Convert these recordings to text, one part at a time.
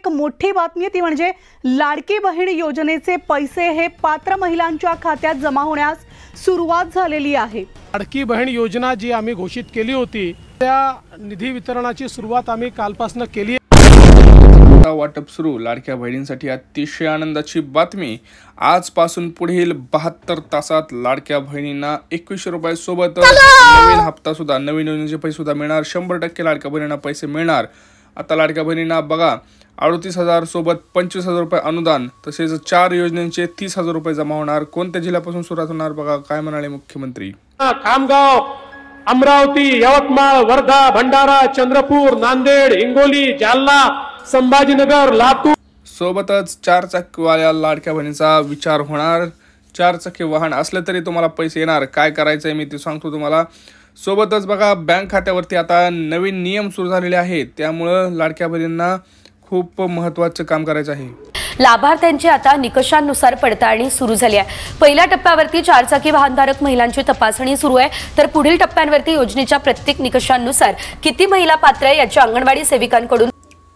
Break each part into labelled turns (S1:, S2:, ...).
S1: एक मोठी बातमी ती म्हणजे लाडकी बहीण योजनेचे पैसे हे पात्र महिलांच्या खात्यात जमा होण्यास सुरुवात झालेली आहे।
S2: लाडकी बहीण योजना जी आम्ही घोषित केली होती त्या निधी वितरणाची सुरुवात आम्ही कालपासून केली आहे।
S3: वाटप सुरू। लाडक्या बहिणींसाठी अतिशय आनंदाची बातमी। आजपासून पुढील 72 तासात लाडक्या बहिणींना 2100 रुपये सोबत नवीन हप्ता सुद्धा नवीन योजनेचे पैसे सुद्धा मिळणार। 100% लाडक्या बहिणींना पैसे मिळणार। आता लाडक्या बहिणींना बघा 38,000 सोबत 25,000 रुपये अनुदान, तसेच 4 योजनांचे 30,000 रुपये जमा होणार। कोणत्या जिल्ह्यापासून सुरुवात होणार बघा काय म्हणाले मुख्यमंत्री।
S2: खामगाव, अमरावती, यवतमाळ, वर्धा, भंडारा, चंद्रपूर, नांदेड, हिंगोली, जालना, संभाजीनगर, लातूर
S3: सोबतच 4 चाकीवाल्या लाडक्या बहिणीचा विचार होणार। 4 चाकी वाहन असले तरी तुम्हाला पैसे येणार। काय करायचंय मी ते सांगतो तुम्हाला। सोबतच बघा बँक खात्यावरती आता नवीन नियम सुरू झालेले आहेत, त्यामुळे लाडक्या बहिणींना खूप महत्त्वाचं काम करायचं आहे।
S4: लाभार्थ्यांची आता निकषांनुसार पडताळणी सुरू झाली आहे। पहिल्या टप्प्यावरती 4 चाकी वाहनधारक महिलांची तपासणी सुरू आहे, तर पुढील टप्प्यांवरती योजनेच्या प्रत्येक निकषांनुसार किती महिला पात्र आहे याची अंगणवाडी सेविकांकडून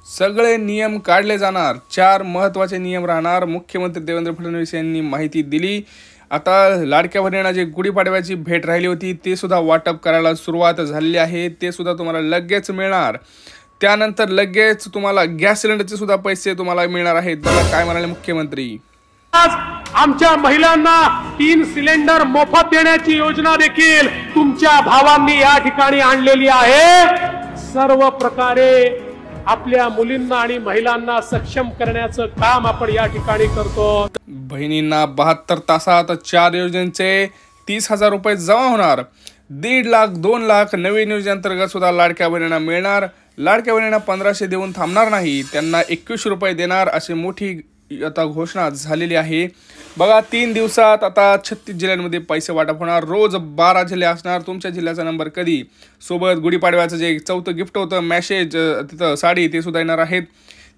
S3: सगळे नियम काढले जाणार। 4 महत्त्वाचे नियम राहणार। मुख्यमंत्री देवेंद्र फडणवीस यांनी माहिती दिली। आता लाडक्या बहिणींना जे गुढीपाडव्याची भेट राहिली होती ते सुद्धा वाटप करायला सुरुवात झालेली आहे, ते सुद्धा तुम्हाला लगेच मिळणार। त्यानंतर लगेच तुम्हाला गॅस सिलेंडरचे सुद्धा पैसे तुम्हाला मिळणार आहेत। बघा काय म्हणाले मुख्यमंत्री।
S2: आज आमच्या महिलांना 3 सिलेंडर मोफत देण्याची योजना देखील तुमच्या भावांनी या ठिकाणी आणलेली आहे। सर्व प्रकारे आपल्या मुलींना आणि महिलांना सक्षम करण्याचं काम आपण या ठिकाणी करतो।
S3: बहिणींना 72 तासात 4 योजनांचे 30,000 रुपये जमा होणार। 1.5 लाख 2 लाख नवीन योजनेअंतर्गत सुद्धा लाडक्या बहिणींना मिळणार। लाडक्या बहिणींना 1500 देऊन थांबणार नाही, त्यांना 2100 रुपये देणार अशी मोठी आता घोषणा झालेली आहे। बघा 3 दिवसात आता 36 जिल्ह्यांमध्ये पैसे वाटप होणार। रोज 12 जिल्हे असणार। तुमच्या जिल्ह्याचा नंबर कधी, सोबत गुढीपाडव्याचं जे 4थं गिफ्ट होतं मॅसेज तिथं साडी ते सुद्धा येणार आहेत।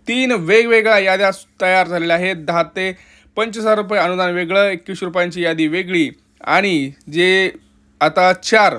S3: 3 वेगवेगळ्या याद्या तयार झालेल्या आहेत। 10 ते 25,000 रुपये अनुदान वेगळं, 2100 रुपयांची यादी वेगळी, आणि जे आता 4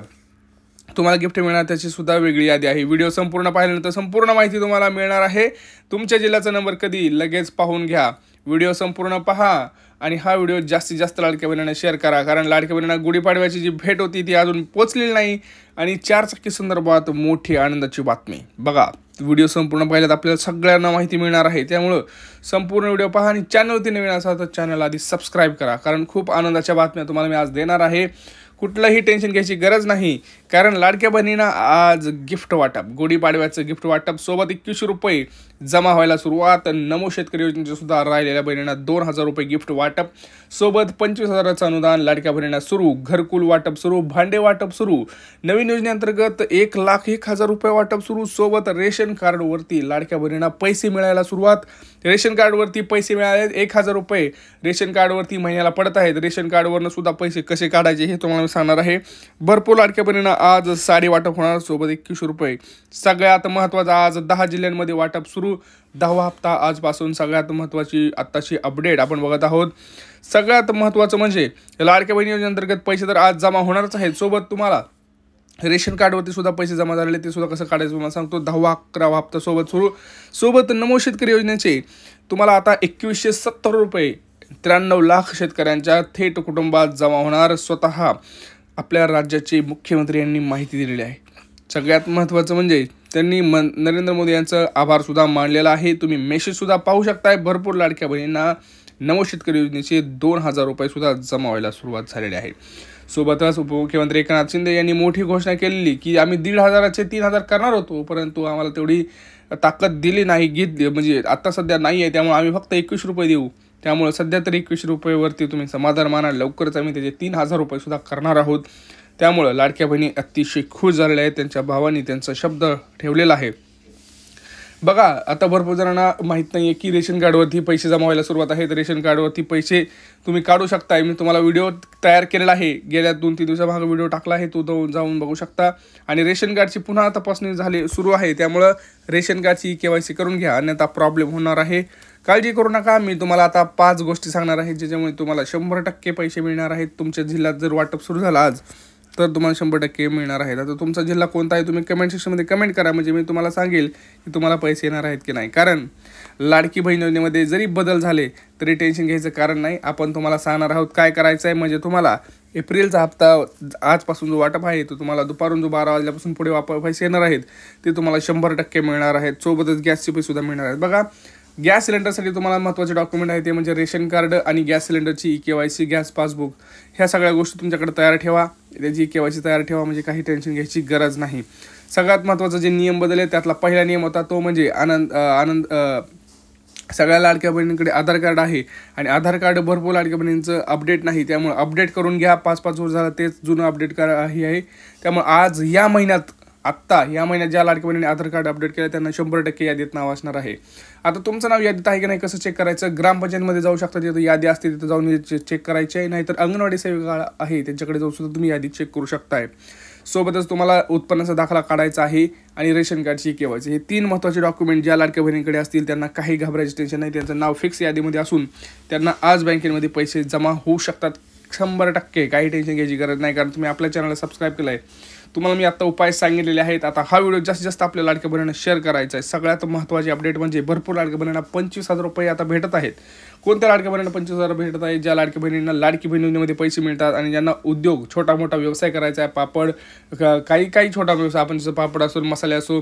S3: तुम्हाला गिफ्ट मिळणार त्याची सुद्धा वेगळी यादी आहे। व्हिडिओ संपूर्ण पाहिल्यानंतर संपूर्ण माहिती तुम्हाला मिळणार आहे। तुमच्या जिल्ह्याचा नंबर कधी लगेच पाहून घ्या। व्हिडिओ संपूर्ण पहा आणि हा व्हिडिओ जास्तीत जास्त लाडक्या बहिणींना शेअर करा, कारण लाडक्या बहिणींना गुढीपाडव्याची जी भेट होती ती अजून पोचलेली नाही आणि 4 चाकी संदर्भात मोठी आनंदाची बातमी। बघा व्हिडिओ संपूर्ण पाहिल्यात आपल्याला सगळ्यांना माहिती मिळणार आहे, त्यामुळे संपूर्ण व्हिडिओ पहा आणि चॅनलवरती नवीन असाल तर चॅनल आधी सबस्क्राईब करा, कारण खूप आनंदाच्या बातम्या तुम्हाला मी आज देणार आहे। कुठलंही टेन्शन घ्यायची गरज नाही, कारण लाडक्या बहिणींना आज गिफ्ट वाटप, गुढीपाडव्याचं गिफ्ट वाटप सोबत 2100 रुपये जमा व्हायला सुरुवात। नमो शेतकरी योजनेचे सुद्धा राहिलेल्या बहिणींना 2000 रुपये गिफ्ट वाटप सोबत 25,000चं अनुदान लाडक्या बहिणींना सुरू। घरकुल वाटप सुरू, भांडे वाटप सुरू। नवीन योजनेअंतर्गत 1,01,000 रुपये वाटप सुरू। सोबत रेशन कार्डवरती लाडक्या बहिणींना पैसे मिळायला सुरुवात। रेशन कार्डवरती पैसे मिळाले 1,000 रुपये रेशन कार्डवरती महिन्याला पडत आहेत। रेशन कार्डवरनं सुद्धा पैसे कसे काढायचे हे तुम्हाला सांगणार आहे। भरपूर लाडक्या बहिणींना आज साडी वाटप होणार सोबत 2100 रुपये। सगळ्यात महत्त्वाचं आज 10 जिल्ह्यांमध्ये वाटप सुरू। 10वा हप्ता आजपासून। सगळ्यात महत्त्वाची आत्ताची अपडेट आपण बघत आहोत। सगळ्यात महत्त्वाचं म्हणजे लाडक्या बहिणी योजनेअंतर्गत पैसे तर आज जमा होणारच आहेत, सोबत तुम्हाला रेशन कार्डवरती सुद्धा पैसे जमा झालेले ते सुद्धा कसं काढायचं तुम्हाला सांगतो। 10वा 11वा हप्ता सोबत सुरू। सोबत नमो शेतकरी योजनेचे तुम्हाला आता 2170 रुपये 93 लाख शेतकऱ्यांच्या थेट कुटुंबात जमा होणार। स्वतः आपल्या राज्याचे मुख्यमंत्री यांनी माहिती दिलेली आहे। सगळ्यात महत्त्वाचं म्हणजे त्यांनी नरेंद्र मोदी यांचं आभार सुद्धा मानलेला आहे। तुम्ही मेसेज सुद्धा पाहू शकताय। भरपूर लाडक्या बहिणींना नमो शेतकरी योजनेचे 2000 रुपये सुद्धा जमा व्हायला सुरुवात झालेली आहे। सोबतच उपमुख्यमंत्री एकनाथ शिंदे यांनी मोठी घोषणा केलेली की आम्ही 1,500चे 3,000 करणार होतो, परंतु आम्हाला तेवढी ताकद दिली नाही, म्हणजे आता सध्या नाही आहे, त्यामुळे आम्ही फक्त 2100 रुपये देऊ। त्यामुळे सध्या तरी 2100 रुपयेवरती तुम्ही समाधान माना। लवकरच आम्ही त्याचे 3,000 रुपये सुद्धा करणार आहोत। त्यामुळे लाडक्या बहिणी अतिशय खुश झालेल्या आहेत। त्यांच्या भावांनी त्यांचा शब्द ठेवलेला आहे। बघा आता भरपूर जणांना माहीत नाही आहे की रेशन कार्डवरती पैसे जमा व्हायला सुरुवात आहेत। रेशन कार्डवरती पैसे तुम्ही काढू शकताय। मी तुम्हाला व्हिडिओ तयार केलेला आहे, गेल्या 2-3 दिवसामागे व्हिडिओ टाकला आहे, तो जाऊन बघू शकता। आणि रेशन कार्डची पुन्हा तपासणी सुरू आहे, त्यामुळे रेशन कार्डची KYC करून घ्या, अन्यथा प्रॉब्लेम होणार आहे। काळजी करू नका। मी तुम्हाला आता 5 गोष्टी सांगणार आहे ज्याच्यामुळे तुम्हाला 100% पैसे मिळणार आहेत तुमच्या जिल्ह्यात जर वाटप सुरू झालं आज तर तुम्हाला 100% मिळणार आहेत. आता तुमचा जिल्हा कोणता आहे तुम्ही कमेंट सेक्शनमध्ये कमेंट करा, म्हणजे मी तुम्हाला सांगेल की तुम्हाला पैसे येणार आहेत की नाही. कारण लाडकी बहीण योजनेमध्ये जरी बदल झाले तरी टेन्शन घ्यायचं कारण नाही. आपण तुम्हाला सांगणार आहोत काय करायचं आहे. म्हणजे तुम्हाला एप्रिलचा हप्ता आजपासून जो वाटप आहे तो तुम्हाला दुपारून जो 12 वाजल्यापासून पुढे पैसे येणार आहेत ते तुम्हाला 100% मिळणार आहेत. सोबतच गॅसचे पैसे सुद्धा मिळणार आहेत. बघा, गॅस सिलेंडरसाठी तुम्हाला महत्त्वाचे डॉक्युमेंट आहे ते म्हणजे रेशन कार्ड आणि गॅस सिलेंडरची KYC, गॅस पासबुक, ह्या सगळ्या गोष्टी तुमच्याकडे तयार ठेवा. त्याची KYC तयार ठेवा, म्हणजे काही टेन्शन घ्यायची गरज नाही. सगळ्यात महत्त्वाचा जे नियम बदल आहे त्यातला पहिला नियम होता तो म्हणजे सगळ्या लाडक्या बहिणींकडे आधार कार्ड आहे आणि आधार कार्ड भरपूर लाडक्या बहिणींचं अपडेट नाही, त्यामुळे अपडेट करून घ्या. 5-5 वर्ष झालं तेच जुनं अपडेट करा आहे. त्यामुळे आज या महिन्यात ज्या लाडक्या बहिणीने आधार कार्ड अपडेट केलं त्यांना 100% यादीत नाव असणार आहे. आता तुमचं नाव यादीत आहे की नाही कसं चेक करायचं. ग्रामपंचायतमध्ये जाऊ शकता, तिथं यादी असते तिथं जाऊन चेक करायची आहे. नाहीतर अंगणवाडी सेविका आहे त्यांच्याकडे जाऊन सुद्धा तुम्ही यादी चेक करू शकताय. सोबतच तुम्हाला उत्पन्नाचा दाखला काढायचा आहे आणि रेशन कार्डची KYC, हे 3 महत्त्वाचे डॉक्युमेंट ज्या लाडक्या बहिणींकडे असतील त्यांना काही घाबरायचं टेन्शन नाही. त्यांचं नाव फिक्स यादीमध्ये असून त्यांना आज बँकेमध्ये पैसे जमा होऊ शकतात 100%. काही टेन्शन घ्यायची गरज नाही, कारण तुम्ही आपल्या चॅनलला सबस्क्राईब केलं आहे. तुम्हाला मी आता उपाय सांगितलेले आहेत. आता हा व्हिडिओ जास्तीत जास्त आपल्या लाडक्या बहिणींना शेअर करायचा आहे. सगळ्यात महत्त्वाची अपडेट म्हणजे भरपूर लाडक्या बहिणींना 25,000 रुपये आता भेटत आहेत. कोणत्या लाडक्या बहिणींना 25,000 भेटत आहेत? ज्या लाडक्या बहिणींना लाडकी बहीण योजनेमध्ये पैसे मिळतात आणि ज्यांना उद्योग छोटा मोठा व्यवसाय करायचा आहे, पापड, काही छोटा व्यवसाय, आपण जसं पापड असो, मसाले असो,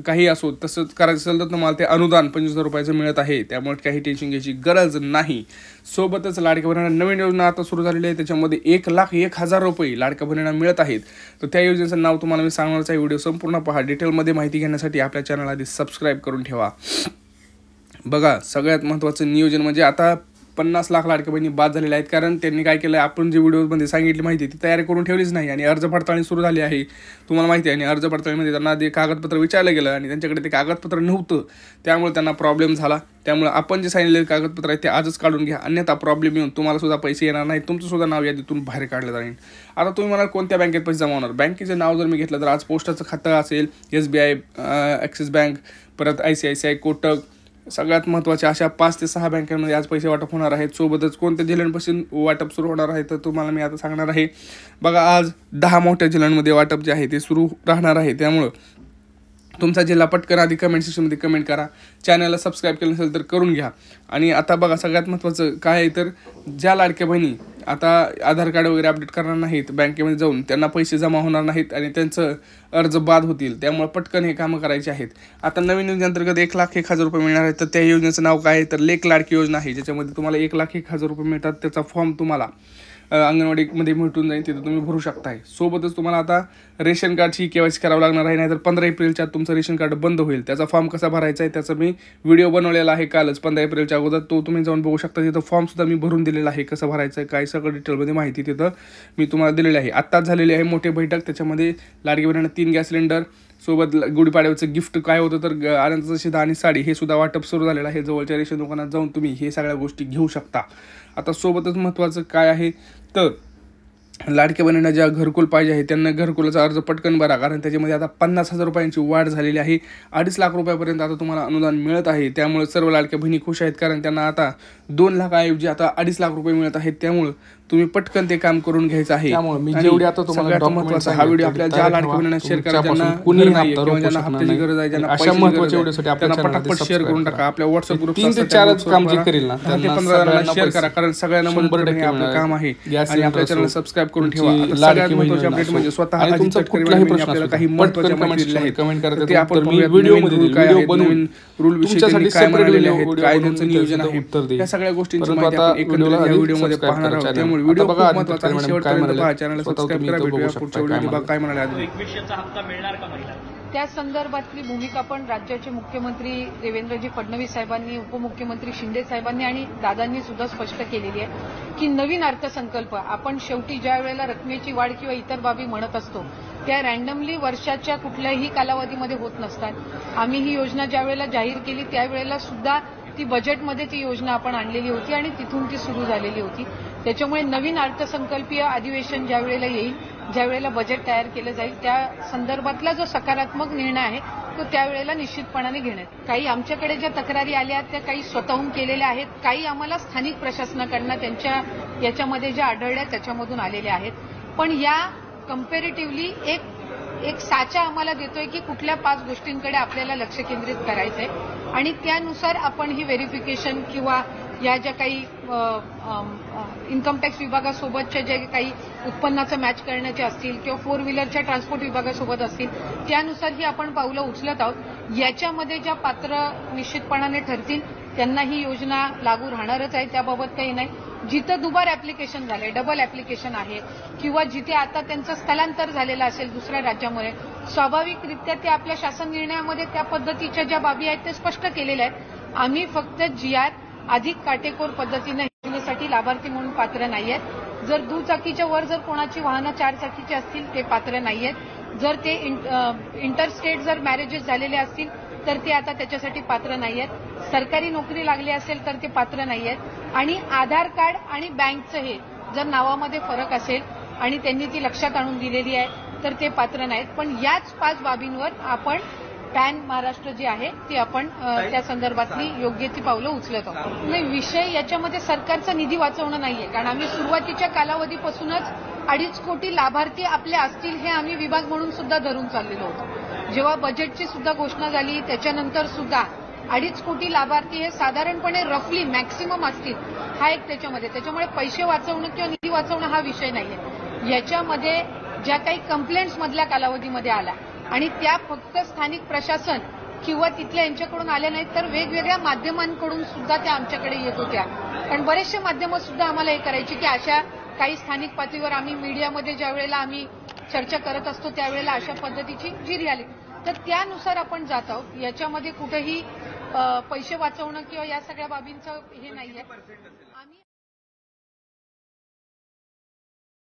S3: काही असो, तसंच करायचं असेल तर तुम्हाला ते अनुदान 25,000 रुपयाचं मिळत आहे. त्यामुळे काही टेन्शन घ्यायची गरज नाही. सोबतच लाडक्या बहिणींना नवीन योजना आता सुरू झालेली आहे, त्याच्यामध्ये 1,01,000 रुपये लाडक्या बहिणींना मिळत आहेत. तर त्या योजनेचं नाव तुम्हाला मी सांगणारच आहे. व्हिडिओ संपूर्ण पहा. डिटेलमध्ये माहिती घेण्यासाठी आपल्या चॅनल आधी सबस्क्राईब करून ठेवा. बघा, सगळ्यात महत्त्वाचं नियोजन म्हणजे आता 50 लाख लाडक्या बहिणी बाद झालेल्या आहेत, कारण त्यांनी काय केलं, आपण जे व्हिडिओमध्ये सांगितली माहिती ती तयारी करून ठेवलीच नाही आणि अर्ज पडताळणी सुरू झाली आहे तुम्हाला माहिती आहे. आणि अर्ज पडताळणीमध्ये त्यांना ते कागदपत्र विचारलं गेलं आणि त्यांच्याकडे ते कागदपत्र नव्हतं, त्यामुळे त्यांना प्रॉब्लेम झाला. त्यामुळे आपण जे सांगितलेले कागदपत्र आहेत ते आजच काढून घ्या, अन्यथा प्रॉब्लेम येऊन तुम्हाला सुद्धा पैसे येणार नाही, तुमचं सुद्धा नाव यादीतून बाहेर काढलं जाईल. आता तुम्ही म्हणाल कोणत्या बँकेत पैसे जमा होणार. बँकेचे नाव जर मी घेतलं तर आज पोस्टाचं खातं असेल, SBI, ॲक्सिस बँक, परत ICICI, कोटक, सगळ्यात महत्त्वाचे अशा 5 ते 6 बँकांमध्ये आज पैसे वाटप होणार आहेत. सोबतच कोणत्या जिल्ह्यांपासून वाटप सुरू होणार आहे तर तुम्हाला मी आता सांगणार आहे. बघा, आज 10 मोठ्या जिल्ह्यांमध्ये वाटप जे आहे ते सुरू राहणार आहे. त्यामुळं तुमचा जिल्हा पटकन आधी कमेंट सेक्शनमध्ये कमेंट करा. चॅनलला सबस्क्राईब केलं नसेल तर करून घ्या. आणि आता बघा, सगळ्यात महत्त्वाचं काय आहे तर ज्या लाडक्या बहिणी आता आधार कार्ड वगैरे अपडेट करणार नाहीत बँकेमध्ये जाऊन, त्यांना पैसे जमा होणार नाहीत आणि त्यांचं अर्ज बाद होतील. त्यामुळे पटकन हे कामं करायचे आहेत. आता नवीन योजनेअंतर्गत 1,01,000 रुपये मिळणार आहेत. तर त्या योजनेचं नाव काय आहे तर लेक लाडकी योजना आहे, ज्याच्यामध्ये तुम्हाला 1,01,000 रुपये मिळतात. त्याचा फॉर्म तुम्हाला अंगणवाडीमध्ये भेटून जाईल, तिथं तुम्ही भरू शकताय. सोबतच तुम्हाला आता रेशन कार्डची KYC करावं लागणार आहे, नाहीतर 15 एप्रिलच्या तुमचं रेशन कार्ड बंद होईल. त्याचा फॉर्म कसा भरायचा आहे त्याचा मी व्हिडिओ बनवलेला आहे कालच 15 एप्रिलच्या अगोदर, तो तुम्ही जाऊन बघू शकता. तिथं फॉर्मसुद्धा मी भरून दिलेला आहे, कसं भरायचं आहे काय सगळं डिटेलमध्ये माहिती तिथं मी तुम्हाला दिलेली आहे. आत्ताच झालेली आहे मोठी बैठक, त्याच्यामध्ये लाडकी बहिणींना 3 गॅस सिलेंडर, सोबत गुढीपाडव्याचं गिफ्ट काय होतं तर आनंदाचं शिधा आणि साडी, हे सुद्धा वाटप सुरू झालेलं आहे. जवळच्या रेशन दुकानात जाऊन तुम्ही हे सगळ्या गोष्टी घेऊ शकता. आता सोबतच महत्त्वाचं काय आहे तर लाडक्या बहिणींना ज्या घरकुल पाहिजे आहे त्यांना घरकुलाचा अर्ज पटकन भरा, कारण त्याच्यामध्ये आता 50,000 रुपयांची वाढ झालेली आहे. 2.5 लाख रुपयापर्यंत आता तुम्हाला अनुदान मिळत आहे. त्यामुळे सर्व लाडक्या बहिणी खुश आहेत, कारण त्यांना आता 2 लाखाऐवजी आता 2.5 लाख रुपये मिळत आहेत. त्यामुळे तुम्ही पटकन ते काम करून घ्यायचं आहे.
S5: त्यामुळे मी जेवढे आता तुम्हाला
S3: महत्त्वाचा हा व्हिडिओ आपल्या ज्या लाडक्या बहिणींना शेअर करा, ज्यांना ज्यांना हप्त्याची गरज आहे, ज्यांना
S5: अशा महत्त्वाच्या व्हिडिओसाठी
S3: त्यांना पटापट शेअर करून टाका. आपल्या WhatsApp ग्रुप
S5: 3 ते 4 काम जे करेल ना
S3: ते 15 जणांना शेअर करा, कारण सगळ्यांना मदत करणे आपलं काम आहे. आणि आपल्या चॅनलला सबस्क्राईब करून ठेवा. सगळ्यात महत्त्वाची अपडेट म्हणजे स्वतः
S5: तुमचा कुठलाही प्रश्न
S3: आपल्याला काही महत्त्वाच्या माहिती आहेत
S5: कमेंट करा.
S3: ते आपण व्हिडिओमध्ये व्हिडिओ बनवून रूल विषयी काय म्हणालेले आहेत, काय त्यांचं नियोजन आहे, या सगळ्या गोष्टींची माहिती आपण एकत्रित या व्हिडिओमध्ये पाहणार आहोत. त्यामुळे व्हिडिओ खूप महत्त्वाचा आहे. शेवटपर्यंत पहा, चॅनलला सबस्क्राईब करा. भेटूया पुढच्या व्हिडिओमध्ये. काय म्हणाले
S6: 2100चा हप्ता मिळणार का महिला?
S7: त्या संदर्भातली भूमिका पण राज्याचे मुख्यमंत्री देवेंद्रजी फडणवीस साहेबांनी, उपमुख्यमंत्री शिंदे साहेबांनी आणि दादांनी सुद्धा स्पष्ट केलेली आहे की नवीन अर्थसंकल्प आपण शेवटी ज्या वेळेला रकमेची वाढ किंवा इतर बाबी म्हणत असतो त्या रँडमली वर्षाच्या कुठल्याही कालावधीमध्ये होत नसतात. आम्ही ही योजना ज्या वेळेला जाहीर केली त्यावेळेला सुद्धा ती बजेटमध्ये ती योजना आपण आणलेली होती आणि तिथून ती सुरू झालेली होती. त्याच्यामुळे नवीन अर्थसंकल्पीय अधिवेशन ज्या वेळेला येईल, ज्या वेळेला बजेट तयार केलं जाईल, त्या संदर्भातला जो सकारात्मक निर्णय आहे तो त्यावेळेला निश्चितपणाने घेण्यात. काही आमच्याकडे ज्या तक्रारी आल्या आहेत त्या काही स्वतःहून केलेल्या आहेत, काही आम्हाला स्थानिक प्रशासनाकडनं त्यांच्या याच्यामध्ये ज्या आढळल्या त्याच्यामधून आलेल्या आहेत. पण या कम्पॅरेटिव्हली एक साचा आम्हाला देतोय की कुठल्या 5 गोष्टींकडे आपल्याला लक्ष केंद्रित करायचंय आणि त्यानुसार आपण ही व्हेरिफिकेशन किंवा या ज्या काही इन्कम टॅक्स विभागासोबतच्या जे काही उत्पन्नाचं मॅच करण्याचे असतील किंवा 4 व्हीलरच्या ट्रान्सपोर्ट विभागासोबत असतील त्यानुसार ही आपण पावलं उचलत आहोत. याच्यामध्ये ज्या पात्र निश्चितपणाने ठरतील त्यांना ही योजना लागू राहणारच आहे, त्याबाबत काही नाही. जिथं दुबार ऍप्लिकेशन झाले, डबल ऍप्लिकेशन आहे किंवा जिथे आता त्यांचं स्थलांतर झालेलं असेल दुसऱ्या राज्यामध्ये, स्वाभाविकरित्या ते आपल्या शासन निर्णयामध्ये त्या पद्धतीच्या ज्या बाबी आहेत ते स्पष्ट केलेल्या आहेत. आम्ही फक्त GR अधिक काटेकोर पद्धतीने योजनेसाठी लाभार्थी म्हणून पात्र नाहीयेत. जर दुचाकीच्या वर जर कोणाची वाहनं 4 चाकीची असतील ते पात्र नाहीयेत. जर ते इंटरस्टेट जर मॅरेजेस झालेले असतील तर ते आता त्याच्यासाठी पात्र नाहीयेत. सरकारी नोकरी लागली असेल तर ते पात्र नाहीयेत आणि आधार कार्ड आणि बँकचं हे जर नावामध्ये फरक असेल आणि त्यांनी ती लक्षात आणून दिलेली आहे तर ते पात्र नाहीत. पण याच 5 बाबींवर आपण पॅन महाराष्ट्र जे आहे ते आपण त्या संदर्भातली योग्य ती पावलं उचलत आहोत. नाही, विषय याच्यामध्ये सरकारचा निधी वाचवणं नाहीये, कारण आम्ही सुरुवातीच्या कालावधीपासूनच 2.5 कोटी लाभार्थी आपले असतील हे आम्ही विभाग म्हणून सुद्धा धरून चाललेलो होतो. जेव्हा बजेटची सुद्धा घोषणा झाली त्याच्यानंतर सुद्धा 2.5 कोटी लाभार्थी हे साधारणपणे रफली मॅक्सिमम असतील हा एक त्याच्यामुळे पैसे वाचवणं किंवा निधी वाचवणं हा विषय नाहीये. याच्यामध्ये ज्या काही कंप्लेंट्स मधल्या कालावधीमध्ये आल्या आणि त्या फक्त स्थानिक प्रशासन किंवा तिथल्या यांच्याकडून आल्या नाहीत तर वेगवेगळ्या माध्यमांकडून सुद्धा त्या आमच्याकडे येत होत्या. कारण बरेचसे माध्यमं सुद्धा आम्हाला हे करायची की अशा काही स्थानिक पातळीवर आम्ही मीडियामध्ये ज्या वेळेला आम्ही चर्चा करत असतो त्यावेळेला अशा पद्धतीची जी रियालिटी तर त्यानुसार आपण जात आहोत. याच्यामध्ये कुठेही पैसे वाचवणं किंवा या सगळ्या बाबींचं हे नाहीये.